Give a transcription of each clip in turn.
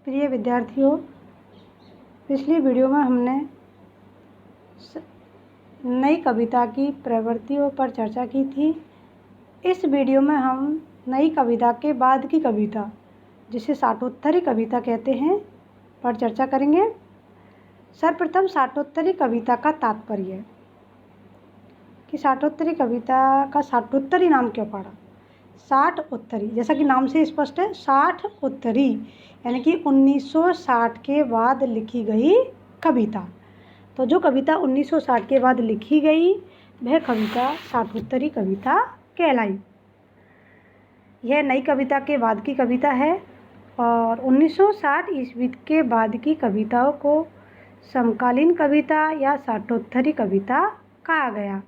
प्रिय विद्यार्थियों, पिछली वीडियो में हमने नई कविता की प्रवृत्तियों पर चर्चा की थी। इस वीडियो में हम नई कविता के बाद की कविता, जिसे शाटोत्तरी कविता कहते हैं, पर चर्चा करेंगे। सर्वप्रथम शाटोत्तरी कविता का तात्पर्य कि शाटोत्तरी कविता का शाटोत्तरी नाम क्यों पड़ा। 60 उत्तरी, जैसा कि नाम से स्पष्ट है, 60 उत्तरी यानी कि 1960 के बाद लिखी गई कविता। तो जो कविता 1960 के बाद लिखी गई वह कविता शाटोत्तरी कविता कहलाई। यह नई कविता के बाद की कविता है और 1960 ईस्वी के बाद की कविताओं को समकालीन कविता या शाटोत्तरी कविता कहा गया।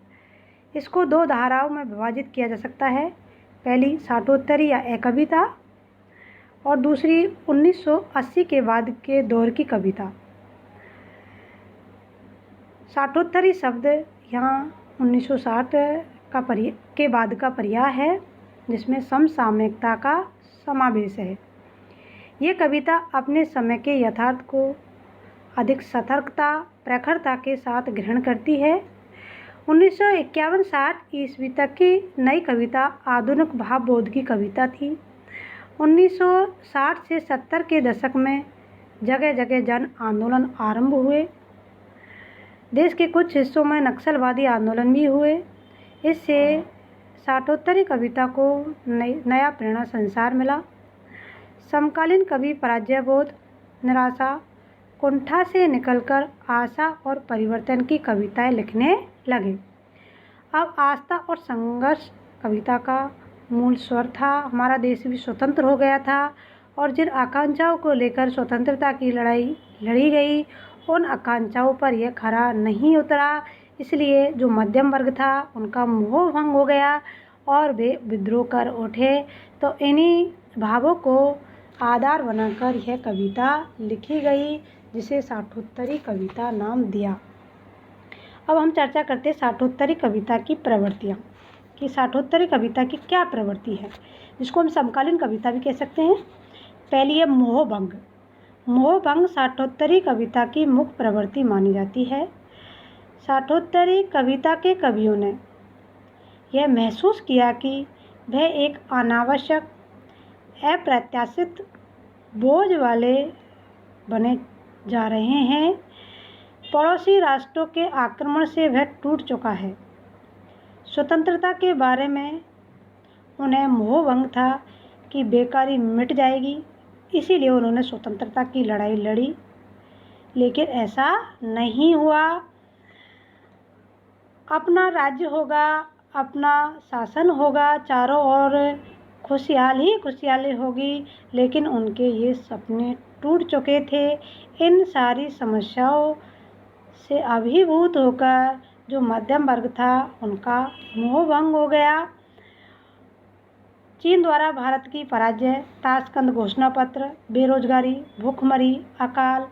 इसको दो धाराओं में विभाजित किया जा सकता है। पहली शाटोत्तरी या कविता और दूसरी 1980 के बाद के दौर की कविता। शाटोत्तरी शब्द यहाँ 1960 के बाद का पर्याय है, जिसमें समसामयिकता का समावेश है। ये कविता अपने समय के यथार्थ को अधिक सतर्कता, प्रखरता के साथ ग्रहण करती है। 1951-60 ईस्वी तक की नई कविता आधुनिक भावबोध की कविता थी। 1960 से 70 के दशक में जगह जगह जन आंदोलन आरंभ हुए। देश के कुछ हिस्सों में नक्सलवादी आंदोलन भी हुए। इससे शाटोत्तरी कविता को नया प्रेरणा संसार मिला। समकालीन कवि पराजयबोध, निराशा, कुंठा से निकलकर आशा और परिवर्तन की कविताएं लिखने लगे। अब आस्था और संघर्ष कविता का मूल स्वर था। हमारा देश भी स्वतंत्र हो गया था और जिन आकांक्षाओं को लेकर स्वतंत्रता की लड़ाई लड़ी गई, उन आकांक्षाओं पर यह खरा नहीं उतरा। इसलिए जो मध्यम वर्ग था उनका मोह भंग हो गया और वे विद्रोह कर उठे। तो इन्हीं भावों को आधार बनाकर यह कविता लिखी गई, जिसे शाटोत्तरी कविता नाम दिया। अब हम चर्चा करते हैं शाटोत्तरी कविता की प्रवृत्तियाँ, कि शाटोत्तरी कविता की क्या प्रवृत्ति है, जिसको हम समकालीन कविता भी कह सकते हैं। पहली है मोहभंग। मोहभंग शाटोत्तरी कविता की मुख्य प्रवृत्ति मानी जाती है। शाटोत्तरी कविता के कवियों ने यह महसूस किया कि वह एक अनावश्यक, अप्रत्याशित बोझ वाले बने जा रहे हैं। पड़ोसी राष्ट्रों के आक्रमण से वह टूट चुका है। स्वतंत्रता के बारे में उन्हें मोहभंग था कि बेकारी मिट जाएगी, इसीलिए उन्होंने स्वतंत्रता की लड़ाई लड़ी, लेकिन ऐसा नहीं हुआ। अपना राज्य होगा, अपना शासन होगा, चारों ओर खुशहाली होगी, लेकिन उनके ये सपने टूट चुके थे। इन सारी समस्याओं से अभिभूत होकर जो मध्यम वर्ग था उनका मोहभंग हो गया। चीन द्वारा भारत की पराजय, ताशकंद घोषणा पत्र, बेरोजगारी, भूखमरी, अकाल,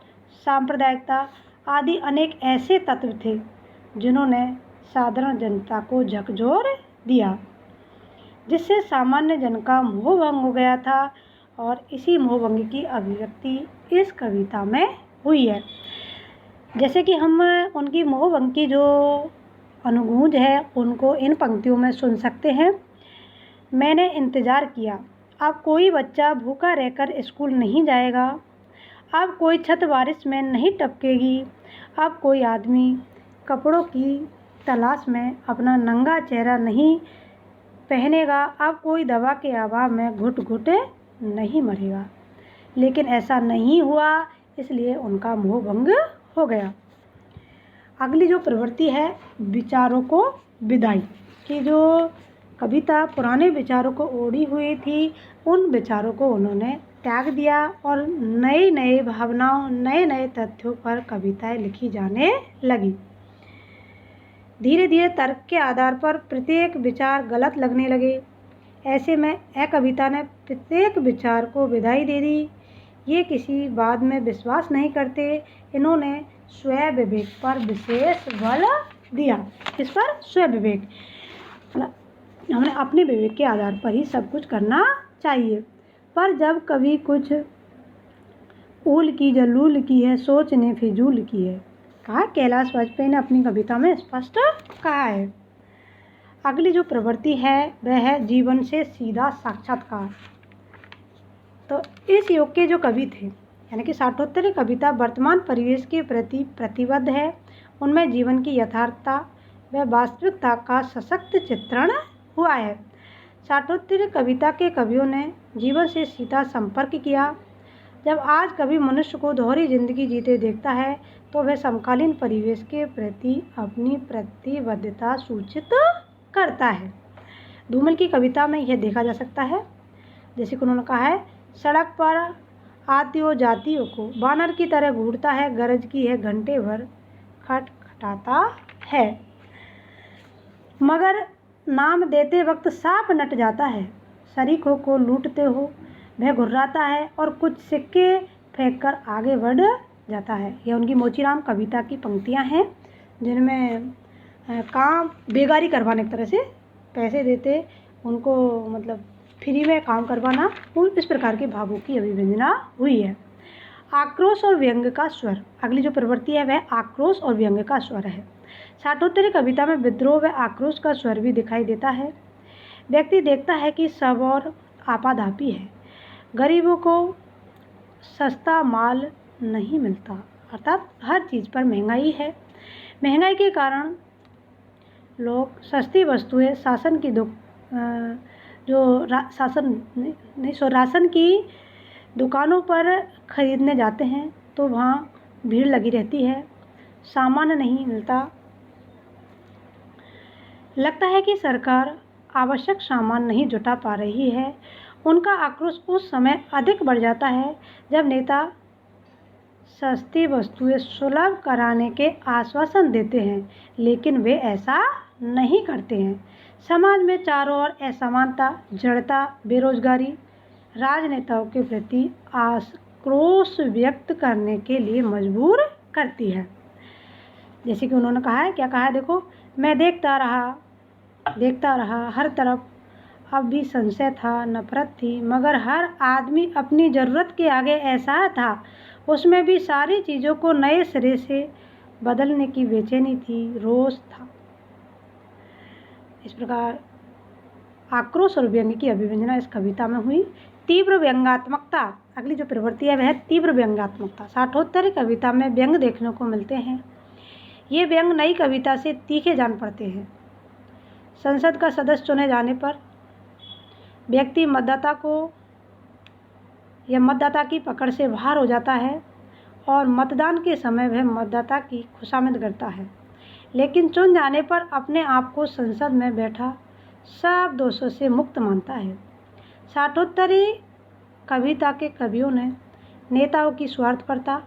सांप्रदायिकता आदि अनेक ऐसे तत्व थे जिन्होंने साधारण जनता को झकझोर दिया, जिससे सामान्य जन का मोहभंग हो गया था। और इसी मोहभंग की अभिव्यक्ति इस कविता में हुई है। जैसे कि हम उनकी मोहभंग की जो अनुगूंज है उनको इन पंक्तियों में सुन सकते हैं। मैंने इंतज़ार किया, अब कोई बच्चा भूखा रहकर स्कूल नहीं जाएगा। अब कोई छत बारिश में नहीं टपकेगी। अब कोई आदमी कपड़ों की तलाश में अपना नंगा चेहरा नहीं पहनेगा। अब कोई दवा के अभाव में घुट घुट नहीं मरेगा। लेकिन ऐसा नहीं हुआ, इसलिए उनका मोहभंग हो गया। अगली जो प्रवृत्ति है, विचारों को विदाई, कि जो कविता पुराने विचारों को ओढ़ी हुई थी, उन विचारों को उन्होंने त्याग दिया और नई नई भावनाओं, नए नए तथ्यों पर कविताएं लिखी जाने लगी। धीरे धीरे तर्क के आधार पर प्रत्येक विचार गलत लगने लगे। ऐसे में कविता ने प्रत्येक विचार को विदाई दे दी। ये किसी बात में विश्वास नहीं करते। इन्होंने स्वयं विवेक पर विशेष बल दिया। इस पर स्वयं विवेक, हमें अपने विवेक के आधार पर ही सब कुछ करना चाहिए। पर जब कवि कुछ ऊल की जलूल की है, सोच ने फिजूल की है, कहा कैलाश वाजपेयी ने अपनी कविता में स्पष्ट कहा है। अगली जो प्रवृत्ति है वह है जीवन से सीधा साक्षात्कार। तो इस युग के जो कवि थे यानी कि साठोत्तरी कविता वर्तमान परिवेश के प्रति प्रतिबद्ध है। उनमें जीवन की यथार्थता व वास्तविकता का सशक्त चित्रण हुआ है। साठोत्तरी कविता के कवियों ने जीवन से सीधा संपर्क किया। जब आज कवि मनुष्य को दोहरी जिंदगी जीते देखता है तो वह समकालीन परिवेश के प्रति अपनी प्रतिबद्धता सूचित करता है। धूमल की कविता में यह देखा जा सकता है, जैसे कि उन्होंने कहा है, सड़क पर आतियों जातियों को बानर की तरह घूरता है, गरज की है घंटे भर खटखटाता है, मगर नाम देते वक्त सांप नट जाता है, शरीकों को लूटते हो वह घुर्राता है और कुछ सिक्के फेंक कर आगे बढ़ जाता है। यह उनकी मोचीराम कविता की पंक्तियां हैं जिनमें काम बेगारी करवाने की तरह से पैसे देते उनको, मतलब फ्री में काम करवाना, इस प्रकार के भावों की अभिव्यंजना हुई है। आक्रोश और व्यंग का स्वर, अगली जो प्रवृत्ति है वह आक्रोश और व्यंग का स्वर है। साठोत्तरी कविता में विद्रोह व आक्रोश का स्वर भी दिखाई देता है। व्यक्ति देखता है कि सब और आपाधापी है, गरीबों को सस्ता माल नहीं मिलता, अर्थात हर चीज़ पर महंगाई है। महंगाई के कारण लोग सस्ती वस्तुएं शासन की राशन की दुकानों पर खरीदने जाते हैं तो वहाँ भीड़ लगी रहती है, सामान नहीं मिलता। लगता है कि सरकार आवश्यक सामान नहीं जुटा पा रही है। उनका आक्रोश उस समय अधिक बढ़ जाता है जब नेता सस्ती वस्तुएं सुलभ कराने के आश्वासन देते हैं, लेकिन वे ऐसा नहीं करते हैं। समाज में चारों ओर असमानता, जड़ता, बेरोजगारी राजनेताओं के प्रति आक्रोश व्यक्त करने के लिए मजबूर करती है। जैसे कि उन्होंने कहा है, क्या कहा है देखो, मैं देखता रहा हर तरफ, अब भी संशय था, नफरत थी, मगर हर आदमी अपनी ज़रूरत के आगे ऐसा था, उसमें भी सारी चीज़ों को नए सिरे से बदलने की बेचैनी थी, रोष था। इस प्रकार आक्रोश और व्यंग की अभिव्यंजना इस कविता में हुई। तीव्र व्यंग्यात्मकता, अगली जो प्रवृत्ति है वह तीव्र व्यंग्यात्मकता। साठोत्तरी कविता में व्यंग देखने को मिलते हैं। ये व्यंग नई कविता से तीखे जान पड़ते हैं। संसद का सदस्य चुने जाने पर व्यक्ति मतदाता की पकड़ से बाहर हो जाता है और मतदान के समय वह मतदाता की खुशामद करता है, लेकिन चुन जाने पर अपने आप को संसद में बैठा सब दोषों से मुक्त मानता है। साठोत्तरी कविता के कवियों ने नेताओं की स्वार्थपरता,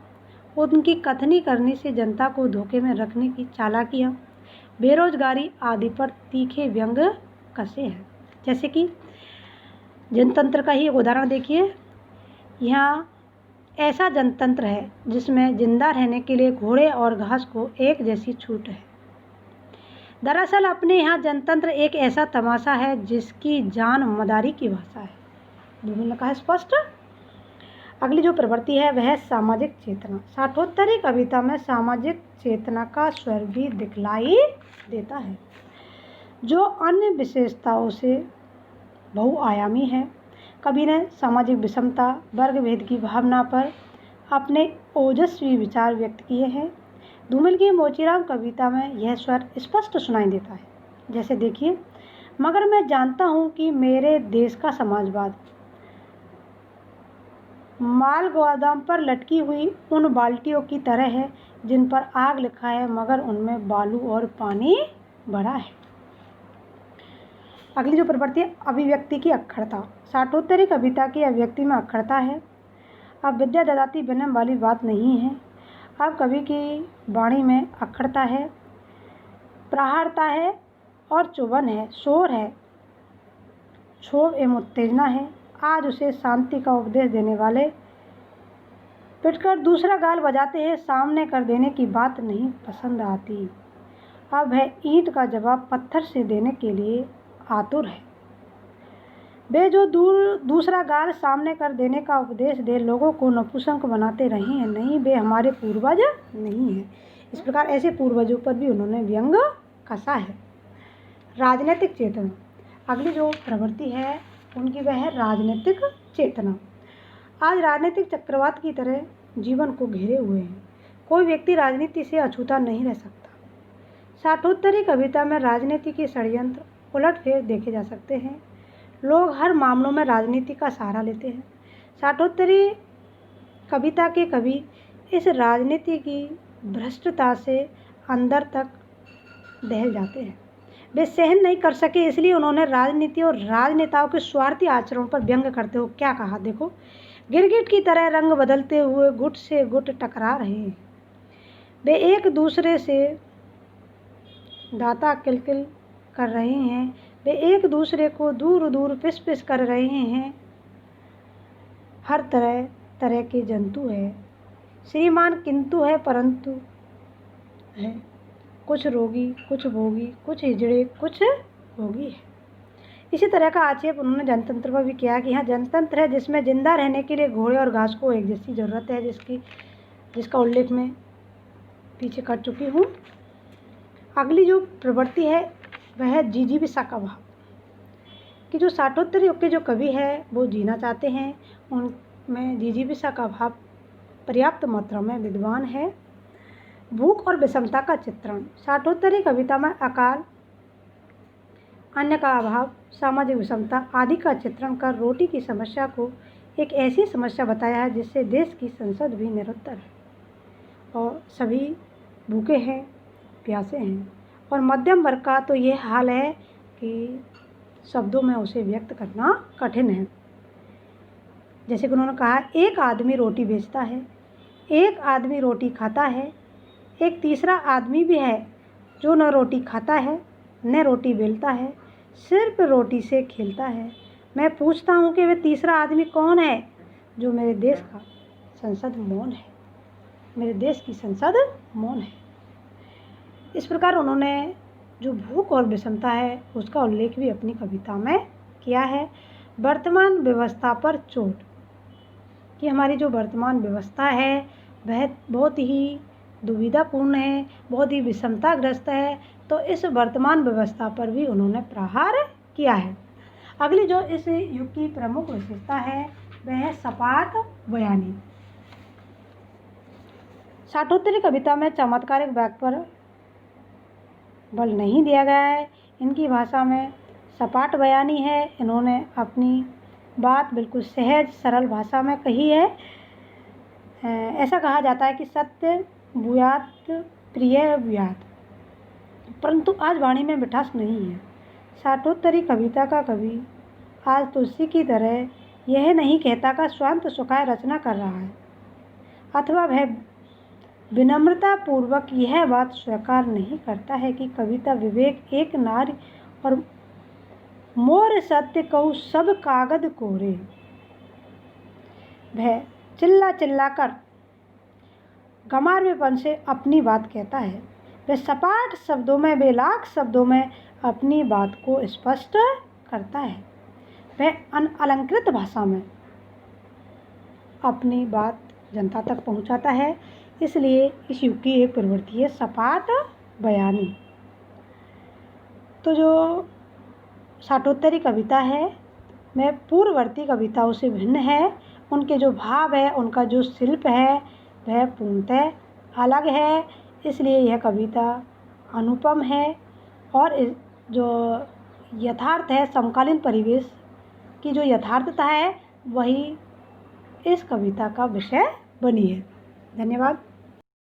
उनकी कथनी करनी से जनता को धोखे में रखने की चालाकियाँ, बेरोजगारी आदि पर तीखे व्यंग कसे हैं। जैसे कि जनतंत्र का ही एक उदाहरण देखिए। यहाँ ऐसा जनतंत्र है जिसमें जिंदा रहने के लिए घोड़े और घास को एक जैसी छूट है। दरअसल अपने यहाँ जनतंत्र एक ऐसा तमाशा है जिसकी जान मदारी की भाषा है। दोनों ने कहा स्पष्ट। अगली जो प्रवृत्ति है वह है सामाजिक चेतना। साठोत्तरी कविता में सामाजिक चेतना का स्वर भी दिखलाई देता है, जो अन्य विशेषताओं से बहुआयामी है। कवि ने सामाजिक विषमता, वर्ग भेद की भावना पर अपने ओजस्वी विचार व्यक्त किए हैं। धूमल की मोचीराम कविता में यह स्वर स्पष्ट सुनाई देता है। जैसे देखिए, मगर मैं जानता हूँ कि मेरे देश का समाजवाद माल गोदाम पर लटकी हुई उन बाल्टियों की तरह है जिन पर आग लिखा है, मगर उनमें बालू और पानी भरा है। अगली जो प्रवृत्ति है अभिव्यक्ति की अक्खड़ता। साठोत्तरी कविता की अभिव्यक्ति में अक्खड़ता है। अब विद्या ददाती विनम्र वाली बात नहीं है। अब कवि की वाणी में अक्खड़ता है, प्रहारता है और चुभन है, शोर है, क्षोभ एवं उत्तेजना है। आज उसे शांति का उपदेश देने वाले पिटकर दूसरा गाल बजाते हैं, सामने कर देने की बात नहीं पसंद आती। अब है ईंट का जवाब पत्थर से देने के लिए आतुर है। वे जो दूसरा गाल सामने कर देने का उपदेश दे लोगों को नपुंसक बनाते रहे हैं, नहीं वे हमारे पूर्वज नहीं हैं। इस प्रकार ऐसे पूर्वजों पर भी उन्होंने व्यंग कसा है। राजनीतिक चेतना, अगली जो प्रवृत्ति है उनकी वह है राजनीतिक चेतना। आज राजनीतिक चक्रवात की तरह जीवन को घेरे हुए हैं। कोई व्यक्ति राजनीति से अछूता नहीं रह सकता। साठोत्तरी कविता में राजनीति के षड्यंत्र उलटफेर देखे जा सकते हैं। लोग हर मामलों में राजनीति का सहारा लेते हैं। साठोत्तरी कविता के कवि इस राजनीति की भ्रष्टता से अंदर तक दहल जाते हैं। वे सहन नहीं कर सके, इसलिए उन्होंने राजनीति और राजनेताओं के स्वार्थी आचरण पर व्यंग करते हुए क्या कहा, देखो। गिरगिट की तरह रंग बदलते हुए गुट से गुट टकरा रहे हैं। वे एक दूसरे से दाता किलकिल कर रहे हैं। वे एक दूसरे को दूर दूर पिस पिस कर रहे हैं। हर तरह तरह के जंतु है। श्रीमान किंतु है परंतु है। कुछ रोगी, कुछ भोगी, कुछ हिजड़े, कुछ भोगी है। इसी तरह का आक्षेप उन्होंने जनतंत्र पर भी किया कि हाँ, जनतंत्र है जिसमें जिंदा रहने के लिए घोड़े और घास को एक जैसी ज़रूरत है, जिसका उल्लेख मैं पीछे कर चुकी हूँ। अगली जो प्रवृत्ति है वह है जिजीविषा का भाव, कि जो साठोत्तरी युग के जो कवि है वो जीना चाहते हैं, उनमें जिजीविषा का भाव पर्याप्त मात्रा में विद्वान है। भूख और विषमता का चित्रण, साठोत्तरी कविता में अकाल, अन्न का अभाव, सामाजिक विषमता आदि का चित्रण कर रोटी की समस्या को एक ऐसी समस्या बताया है जिससे देश की संसद भी निरुत्तर है और सभी भूखे हैं, प्यासे हैं। और मध्यम वर्ग का तो ये हाल है कि शब्दों में उसे व्यक्त करना कठिन है। जैसे कि उन्होंने कहा, एक आदमी रोटी बेचता है, एक आदमी रोटी खाता है, एक तीसरा आदमी भी है जो न रोटी खाता है न रोटी बेलता है, सिर्फ रोटी से खेलता है। मैं पूछता हूँ कि वह तीसरा आदमी कौन है जो मेरे देश का संसद मौन है, मेरे देश की संसद मौन है। इस प्रकार उन्होंने जो भूख और विषमता है उसका उल्लेख भी अपनी कविता में किया है। वर्तमान व्यवस्था पर चोट, कि हमारी जो वर्तमान व्यवस्था है वह बहुत ही दुविधापूर्ण है, बहुत ही विषमताग्रस्त है, तो इस वर्तमान व्यवस्था पर भी उन्होंने प्रहार किया है। अगली जो इस युग की प्रमुख विशेषता है वह है सपाट बयानी। साठोत्तरी कविता में चमत्कारिक वाक्य पर बल नहीं दिया गया है। इनकी भाषा में सपाट बयानी है। इन्होंने अपनी बात बिल्कुल सहज सरल भाषा में कही है। ऐसा कहा जाता है कि सत्य बुयात प्रिय बुयात, परंतु आज वाणी में मिठास नहीं है। साठोत्तरी कविता का कवि आज तुलसी की तरह यह नहीं कहता कि स्वांत सुखाय रचना कर रहा है, अथवा वह विनम्रता पूर्वक यह बात स्वीकार नहीं करता है कि कविता विवेक एक नारी और मोर सत्य कहूँ सब कागद कोरे। वह चिल्ला चिल्ला कर गंवारवेपन से अपनी बात कहता है। वह सपाट शब्दों में, बेलाख शब्दों में अपनी बात को स्पष्ट करता है। वह अनअलंकृत भाषा में अपनी बात जनता तक पहुंचाता है। इसलिए इस युग की एक प्रवृत्ति है सपाट बयानी। तो जो साठोत्तरी कविता है वह पूर्ववर्ती कविताओं से भिन्न है। उनके जो भाव है, उनका जो शिल्प है वह पूर्णतः अलग है। इसलिए यह कविता अनुपम है और जो यथार्थ है, समकालीन परिवेश की जो यथार्थता है वही इस कविता का विषय बनी है। धन्यवाद।